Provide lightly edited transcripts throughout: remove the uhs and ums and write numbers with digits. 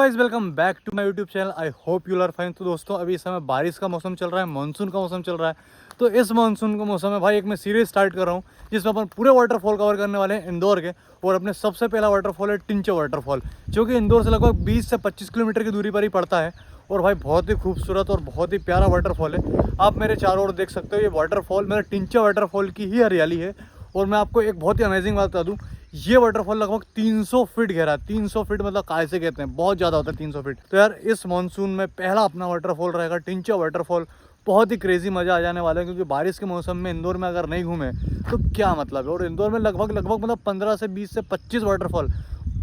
Guys welcome back to my YouTube channel. I hope you are fine. तो दोस्तों अभी इस समय बारिश का मौसम चल रहा है, मानसून का मौसम चल रहा है। तो इस मानसून के मौसम में भाई एक मैं सीरीज स्टार्ट कर रहा हूँ जिसमें अपन पूरे वाटरफॉल कवर करने वाले हैं इंदौर के। और अपने सबसे पहला वाटरफॉल है टिंचो वाटरफॉल, जो कि इंदौर से लगभग 20 से 25 किलोमीटर की दूरी पर ही पड़ता है। और भाई बहुत ही खूबसूरत और बहुत ही प्यारा वाटरफॉल है। आप मेरे चारों ओर देख सकते हो, ये वाटरफॉल मेरा टिंचो वाटरफॉल की ही हरियाली है। और मैं आपको एक बहुत ही अमेजिंग बात बता दूं, ये वाटरफॉल लगभग 300 फीट गहरा है। 300 फीट मतलब काय से कहते हैं, बहुत ज़्यादा होता है 300 फीट। तो यार इस मानसून में पहला अपना वाटरफॉल रहेगा टिंचो वाटरफॉल। बहुत ही क्रेजी मज़ा आ जाने वाला है, क्योंकि बारिश के मौसम में इंदौर में अगर नहीं घूमे तो क्या मतलब है। और इंदौर में लगभग मतलब 15 से 20 से 25 वाटरफॉल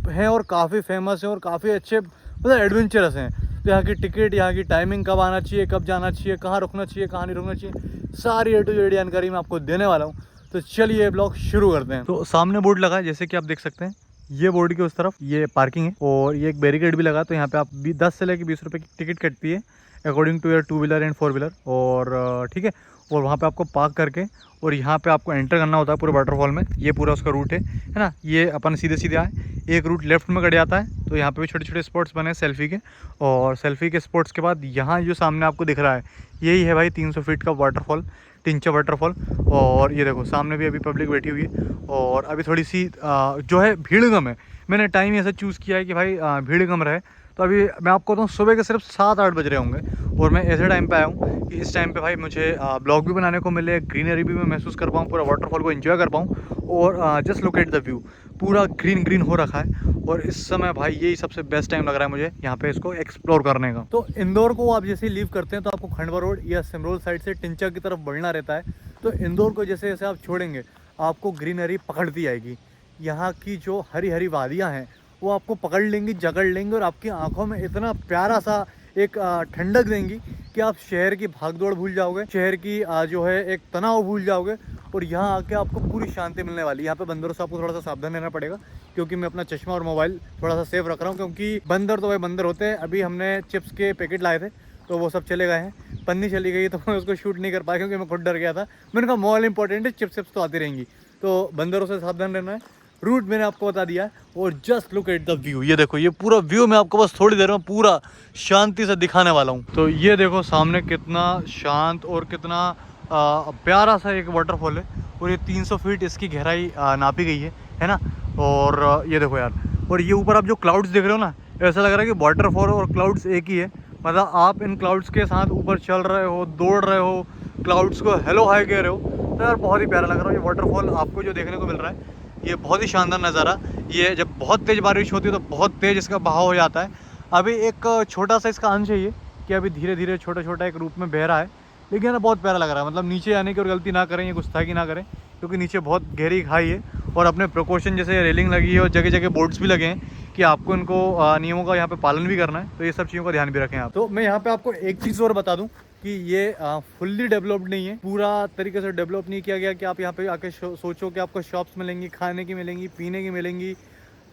हैं और काफ़ी फेमस हैं और काफ़ी अच्छे मतलब एडवेंचरस हैं। तो यहाँ की टिकट, यहाँ की टाइमिंग, कब आना चाहिए, कब जाना चाहिए, कहाँ रुकना चाहिए, कहाँ नहीं रुकना चाहिए, सारी A to Z जानकारी मैं आपको देने वाला हूँ। तो चलिए ये ब्लॉग शुरू करते हैं। तो सामने बोर्ड लगा है, जैसे कि आप देख सकते हैं। ये बोर्ड के उस तरफ ये पार्किंग है और ये एक बैरिकेड भी लगा। तो यहाँ पे आप 10 से लेकर 20 रुपये की टिकट कटती है according to your 2 wheeler and 4 wheeler. और ठीक है, और वहाँ पे आपको पार्क करके और यहाँ पे आपको एंटर करना होता है पूरे वाटरफॉल में। ये पूरा उसका रूट है ना। ये अपन सीधे सीधे आए, एक रूट लेफ्ट में कट जाता है। तो यहाँ पे भी छोटे छोटे स्पॉट्स बने हैं सेल्फी के। और सेल्फी के स्पॉट्स के बाद यहाँ जो सामने आपको दिख रहा है, यही है भाई 300 फीट का वाटरफॉल, टिंचो वाटरफॉल। और ये देखो सामने भी अभी पब्लिक बैठी हुई है। और अभी थोड़ी सी जो है भीड़ कम है। मैंने टाइम ऐसा चूज़ किया है कि भाई भीड़ कम रहे। तो अभी मैं आपको बताऊँ, सुबह के सिर्फ 7-8 बज रहे होंगे और मैं ऐसे टाइम पे आया हूँ कि इस टाइम पे भाई मुझे ब्लॉग भी बनाने को मिले, ग्रीनरी भी मैं महसूस कर पाऊँ, पूरा वाटरफॉल को एंजॉय कर पाऊँ। और just look at the view, पूरा ग्रीन ग्रीन हो रखा है। और इस समय भाई यही सबसे बेस्ट टाइम लग रहा है मुझे यहाँ पे इसको एक्सप्लोर करने का। तो इंदौर को आप जैसे ही लीव करते हैं तो आपको खंडवा रोड या सिमरोल साइड से टिंचा की तरफ बढ़ना रहता है। तो इंदौर को जैसे जैसे आप छोड़ेंगे आपको ग्रीनरी पकड़ती आएगी। यहाँ की जो हरी हरी वादियाँ हैं वो आपको पकड़ लेंगी, जकड़ लेंगी और आपकी आंखों में इतना प्यारा सा एक ठंडक देंगी कि आप शहर की भागदौड़ भूल जाओगे, शहर की जो है एक तनाव भूल जाओगे। और यहाँ आके आपको पूरी शांति मिलने वाली है। यहाँ पे बंदरों से आपको थोड़ा सा सावधान रहना पड़ेगा, क्योंकि मैं अपना चश्मा और मोबाइल थोड़ा सा सेफ रख रहा हूँ, क्योंकि बंदर तो भाई बंदर होते हैं। अभी हमने चिप्स के पैकेट लाए थे तो वो सब चले गए हैं, पन्नी चली गई तो मैं उसको शूट नहीं कर पाया क्योंकि मैं खुद डर गया था। मैंने कहा मोबाइल इंपॉर्टेंट है, चिप्स तो आती रहेंगी। तो बंदरों से सावधान रहना है। रूट मैंने आपको बता दिया है। और just look at the view, ये देखो ये पूरा व्यू मैं आपको बस थोड़ी देर में पूरा शांति से दिखाने वाला हूँ। तो ये देखो सामने कितना शांत और कितना प्यारा सा एक वाटरफॉल है। और ये 300 फीट इसकी गहराई नापी गई है ना। और ये देखो यार, और ये ऊपर आप जो क्लाउड्स देख रहे हो ना, ऐसा लग रहा है कि वाटरफॉल और क्लाउड्स एक ही है। मतलब आप इन क्लाउड्स के साथ ऊपर चल रहे हो, दौड़ रहे हो, क्लाउड्स को हेलो हाई कह रहे हो। तो यार बहुत ही प्यारा लग रहा है ये वाटरफॉल आपको जो देखने को मिल रहा है। ये बहुत ही शानदार नज़ारा। ये जब बहुत तेज़ बारिश होती है तो बहुत तेज़ इसका बहाव हो जाता है। अभी एक छोटा सा इसका अंश है ये, कि अभी धीरे धीरे छोटा छोटा एक रूप में बह रहा है। लेकिन ना बहुत प्यारा लग रहा है। मतलब नीचे आने की और गलती ना करें, ये गुस्ताखी ना करें, क्योंकि नीचे बहुत गहरी खाई है। और अपने प्रिकॉशन जैसे रेलिंग लगी है और जगह जगह बोर्ड्स भी लगे हैं कि आपको इनको नियमों का यहाँ पे पालन भी करना है। तो ये सब चीज़ों का ध्यान भी रखें आप। तो मैं यहाँ पे आपको एक चीज़ और बता दूँ कि ये फुल्ली डेवलप्ड नहीं है, पूरा तरीके से डेवलप नहीं किया गया कि आप यहाँ पे आके सोचो कि आपको शॉप्स मिलेंगी, खाने की मिलेंगी, पीने की मिलेंगी,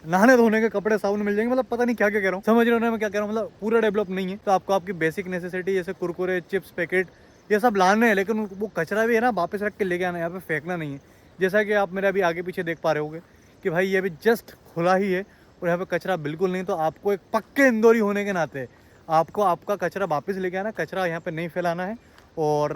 नहाने धोने के कपड़े साबुन मिल जाएंगे। मतलब पता नहीं क्या क्या कह रहा हूँ, समझ रहे हो मैं क्या कह रहा हूँ। मतलब पूरा डेवलप नहीं है। तो आपको आपकी बेसिक नेसेसिटी जैसे कुरकुरे, चिप्स पैकेट, ये सब लाने हैं, लेकिन वो कचरा भी है ना वापस रख के लेके आना है, यहाँ पे फेंकना नहीं है। जैसा कि आप मेरे अभी आगे पीछे देख पा रहे होगे कि भाई ये भी जस्ट खुला ही है और यहाँ पे कचरा बिल्कुल नहीं। तो आपको एक पक्के इंदौरी होने के नाते आपको आपका कचरा वापस लेके आना, कचरा यहाँ पे नहीं फैलाना है। और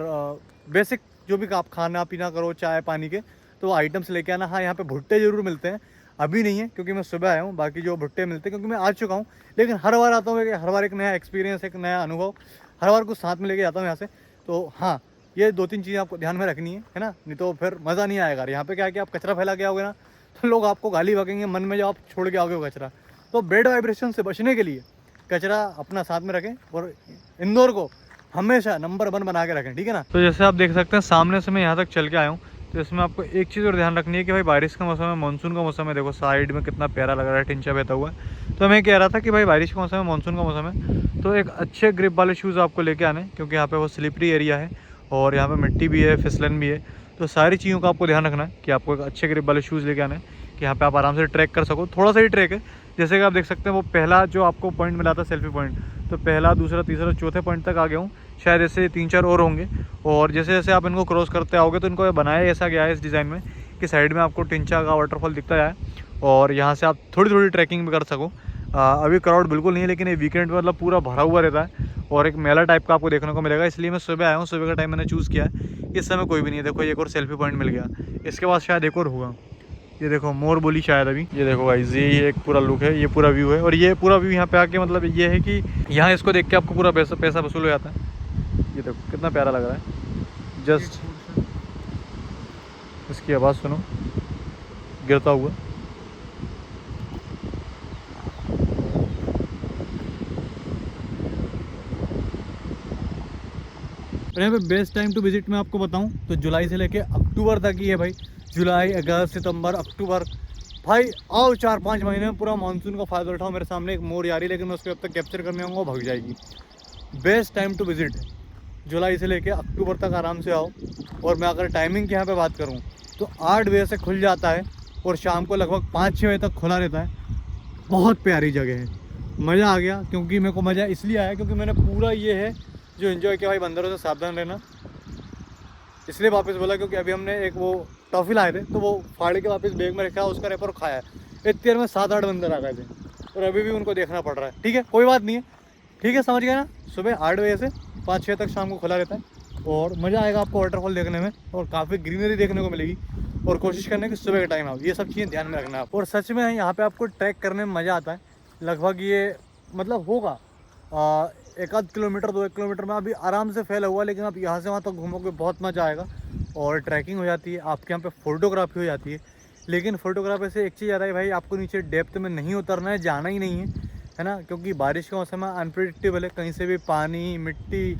बेसिक जो भी आप खाना पीना करो, चाय पानी के, तो आइटम्स लेके आना। हाँ, यहाँ पे भुट्टे ज़रूर मिलते हैं, अभी नहीं है क्योंकि मैं सुबह आया हूँ। बाकी जो भुट्टे मिलते हैं क्योंकि मैं आ चुका हूँ, लेकिन हर बार आता हूँ, हर बार एक नया एक्सपीरियंस, एक नया अनुभव, हर बार कुछ साथ में लेके जाता हूँ यहाँ से। तो हाँ, ये 2-3 चीज़ें आपको ध्यान में रखनी है ना, नहीं तो फिर मज़ा नहीं आएगा। यहाँ पे क्या है कि आप कचरा फैला के आओगे ना तो लोग आपको गाली बकेंगे मन में, जब आप छोड़ के आओगे वो कचरा। तो बैड वाइब्रेशन से बचने के लिए कचरा अपना साथ में रखें और इंदौर को हमेशा नंबर 1 बना के रखें, ठीक है ना। तो जैसे आप देख सकते हैं सामने से मैं यहाँ तक चल के आया हूँ। तो इसमें आपको एक चीज़ और ध्यान रखनी है कि भाई बारिश का मौसम है, मानसून का मौसम है। देखो साइड में कितना प्यारा लग रहा है, टिंचा बहता हुआ है। तो मैं कह रहा था कि भाई बारिश का मौसम है, मानसून का मौसम है, तो एक अच्छे ग्रिप वाले शूज़ आपको लेके आने, क्योंकि यहाँ पे वो स्लिपरी एरिया है और यहाँ पे मिट्टी भी है, फिसलन भी है। तो सारी चीज़ों का आपको ध्यान रखना है कि आपको एक अच्छे ग्रिप वाले शूज़ लेके आने कि यहाँ पे आप आराम से ट्रैक कर सको। थोड़ा सा ही ट्रैक है, जैसे कि आप देख सकते हैं वो पहला जो आपको पॉइंट मिला था सेल्फी पॉइंट, तो पहला, दूसरा, तीसरा, चौथे पॉइंट तक आ गया हूँ। शायद ऐसे 3-4 और होंगे। और जैसे जैसे आप इनको क्रॉस करते आओगे तो इनको बनाया ऐसा गया है इस डिज़ाइन में कि साइड में आपको टिंचा का वाटरफॉल दिखता है और यहाँ से आप थोड़ी थोड़ी ट्रैकिंग भी कर सको। अभी क्राउड बिल्कुल नहीं है, लेकिन ये वीकेंड में मतलब पूरा भरा हुआ रहता है और एक मेला टाइप का आपको देखने को मिलेगा। इसलिए मैं सुबह आया हूँ, सुबह का टाइम मैंने चूज़ किया है। इस समय कोई भी नहीं है। देखो एक और सेल्फी पॉइंट मिल गया, इसके बाद शायद एक और होगा। ये देखो मोर बोली शायद अभी। ये देखो गाइस, ये एक पूरा लुक है, ये पूरा व्यू है। और ये पूरा व्यू यहाँ पे आके मतलब ये है कि यहाँ इसको देख के आपको पूरा पैसा वसूल हो जाता है। ये देखो कितना प्यारा लग रहा है। जस्ट इसकी आवाज़ सुनो गिरता हुआ। और यहाँ पे बेस्ट टाइम टू विजिट मैं आपको बताऊँ तो जुलाई से लेके अक्टूबर तक ही है भाई। जुलाई, अगस्त, सितंबर, अक्टूबर, भाई आओ 4-5 महीने में पूरा मानसून का फ़ायदा उठाओ। मेरे सामने एक मोर आ रही है, लेकिन मैं उसको अब तक कैप्चर करने आऊँगा, भाग जाएगी। बेस्ट टाइम टू विजिट जुलाई से लेके अक्टूबर तक आराम से आओ। और मैं अगर टाइमिंग की यहाँ पे बात करूँ तो 8 बजे से खुल जाता है और शाम को लगभग 5-6 बजे तक खुला रहता है। बहुत प्यारी जगह है, मज़ा आ गया। क्योंकि मेरे को मज़ा इसलिए आया क्योंकि मैंने पूरा ये है जो एंजॉय किया भाई। बंदरों से सावधान रहना, इसलिए वापस बोला क्योंकि अभी हमने एक वो टॉफ़ी लाए थे तो वो फाड़ के वापस बैग में रखा, उसका रेपर खाया है। इतनी देर में 7-8 बंदर आ गए थे और अभी भी उनको देखना पड़ रहा है। ठीक है, कोई बात नहीं है, ठीक है, समझ गए ना। सुबह 8 बजे से 5-6 तक शाम को खुला रहता है और मज़ा आएगा आपको वाटरफॉल देखने में और काफ़ी ग्रीनरी देखने को मिलेगी। और कोशिश करने की सुबह के टाइम आओ, ये सब चीज़ें ध्यान में रखना आप। और सच में यहाँ पे आपको ट्रैक करने में मज़ा आता है। लगभग ये मतलब होगा 1-8 किलोमीटर 2-1 किलोमीटर में अभी आराम से फैला हुआ, लेकिन आप यहाँ से वहाँ तक घूमोगे बहुत मज़ा आएगा। और ट्रैकिंग हो जाती है, आपके यहाँ पे फ़ोटोग्राफी हो जाती है। लेकिन फ़ोटोग्राफी से एक चीज़ आता है भाई, आपको नीचे डेप्थ में नहीं उतरना है, जाना ही नहीं है ना। क्योंकि बारिश का मौसम है, अनप्रेडिक्टेबल है, कहीं से भी पानी, मिट्टी,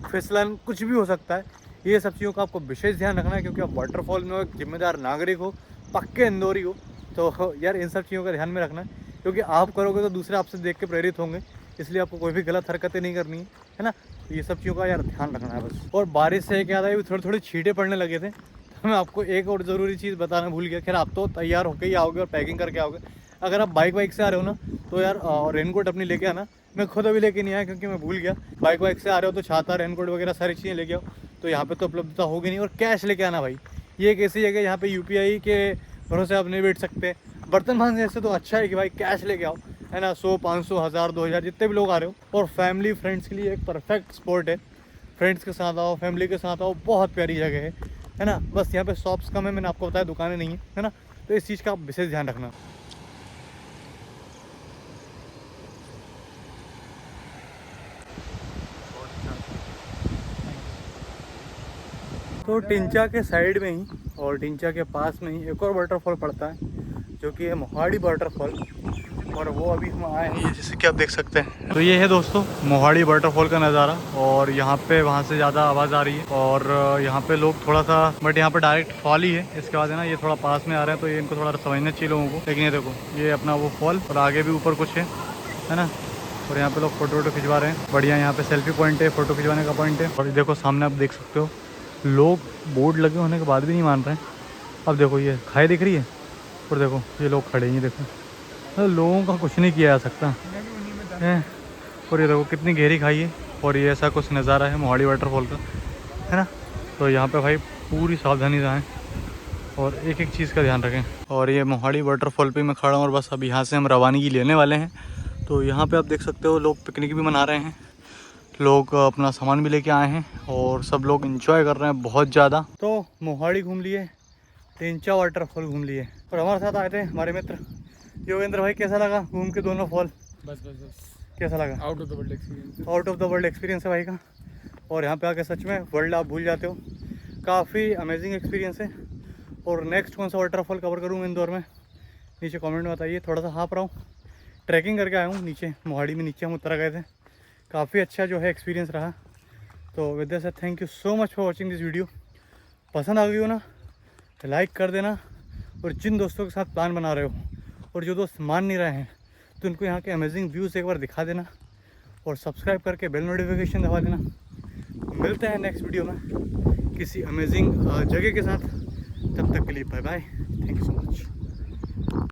फिसलन कुछ भी हो सकता है। ये सब चीज़ों का आपको विशेष ध्यान रखना है क्योंकि आप वाटरफॉल में एक जिम्मेदार नागरिक हो, पक्के इंदौरी हो। तो यार इन सब चीज़ों का ध्यान में रखना है क्योंकि आप करोगे तो दूसरे आपसे देख के प्रेरित होंगे। इसलिए आपको कोई भी गलत हरकतें नहीं करनी है ना। ये सब चीज़ों का यार ध्यान रखना है बस। और बारिश से क्या था, ये थोड़ी छींटे पड़ने लगे थे तो मैं आपको एक और ज़रूरी चीज़ बताना भूल गया। खैर आप तो तैयार होकर ही आओगे और पैकिंग करके आओगे। अगर आप बाइक से आ रहे हो ना तो यार रेनकोट अपनी लेके आना। मैं खुद अभी लेके नहीं आया क्योंकि मैं भूल गया। बाइक से आ रहे हो तो छाता, रेनकोट वगैरह सारी चीज़ें लेके आओ। तो यहाँ पे तो उपलब्धता होगी नहीं। और कैश लेके आना भाई, ये एक ऐसी जगह यहाँ पे UPI के भरोसे आप नहीं बैठ सकते। बर्तन मांगने से तो अच्छा है कि भाई कैश लेके आओ, है ना। 100, 500, 1000, 2000 जितने भी लोग आ रहे हो। और फैमिली फ्रेंड्स के लिए एक परफेक्ट स्पॉट है। फ्रेंड्स के साथ आओ, फैमिली के साथ आओ, बहुत प्यारी जगह है ना। बस यहाँ पे शॉप्स कम है, मैंने आपको बताया, दुकानें नहीं है ना। तो इस चीज़ का आप विशेष ध्यान रखना। तो टिंचा के साइड में ही और टिंचा के पास में ही एक और वाटरफॉल पड़ता है जो कि है मोहाड़ी वाटरफॉल। और वो अभी हम आए हैं, जैसे कि आप देख सकते हैं। तो ये है दोस्तों मोहाड़ी वाटरफॉल का नज़ारा। और यहाँ पे वहाँ से ज़्यादा आवाज़ आ रही है और यहाँ पे लोग थोड़ा सा, बट यहाँ पे डायरेक्ट फॉल ही है। इसके बाद है ना ये थोड़ा पास में आ रहे हैं तो ये इनको थोड़ा समझना चाहिए लोगों को। लेकिन ये देखो ये अपना वो फॉल और आगे भी ऊपर कुछ है ना। और यहाँ पे लोग फ़ोटो खिंचवा रहे हैं। बढ़िया यहाँ पे सेल्फी पॉइंट है, फ़ोटो खिंचवाने का पॉइंट है। और देखो सामने आप देख सकते हो लोग बोर्ड लगे होने के बाद भी नहीं मान रहे हैं। अब देखो ये खाई दिख रही है और देखो ये लोग खड़े हैं। ये देखो तो लोगों का कुछ नहीं किया जा सकता है। और ये देखो कितनी गहरी खाई है और ये ऐसा कुछ नज़ारा है मोहाड़ी वाटरफॉल का, है ना। तो यहाँ पे भाई पूरी सावधानी रहें और एक एक चीज़ का ध्यान रखें। और ये मोहाड़ी वाटरफॉल पे मैं खड़ा हूँ और बस अब यहाँ से हम रवानगी लेने वाले हैं। तो यहाँ पे आप देख सकते हो लोग पिकनिक भी मना रहे हैं, लोग अपना सामान भी लेके आए हैं और सब लोग एंजॉय कर रहे हैं बहुत ज़्यादा। तो मोहाड़ी घूम लिए, टिंचा वाटरफॉल घूम लिए और हमारे साथ आए थे हमारे मित्र योगेंद्र भाई। कैसा लगा घूम के दोनों फॉल? बस कैसा लगा? Out of the world experience, out of the world experience है भाई का। और यहाँ पे आके सच में वर्ल्ड आप भूल जाते हो। काफ़ी अमेजिंग एक्सपीरियंस है। और नेक्स्ट कौन सा वाटरफॉल कवर करूँ इंदौर में, नीचे कमेंट में बताइए। थोड़ा सा हाँप रहा हूँ, ट्रैकिंग करके आया हूँ नीचे मोहाड़ी में, नीचे हम उतर गए थे। काफ़ी अच्छा जो है एक्सपीरियंस रहा। तो with that thank you so much for watching this video. पसंद आ गई हो ना लाइक कर देना। और जिन दोस्तों के साथ प्लान बना रहे हो और जो दोस्त मान नहीं रहे हैं तो उनको यहाँ के अमेजिंग व्यूज़ एक बार दिखा देना और सब्सक्राइब करके बेल नोटिफिकेशन दबा देना। मिलते हैं नेक्स्ट वीडियो में किसी अमेजिंग जगह के साथ। तब तक के लिए bye bye, thank you so much.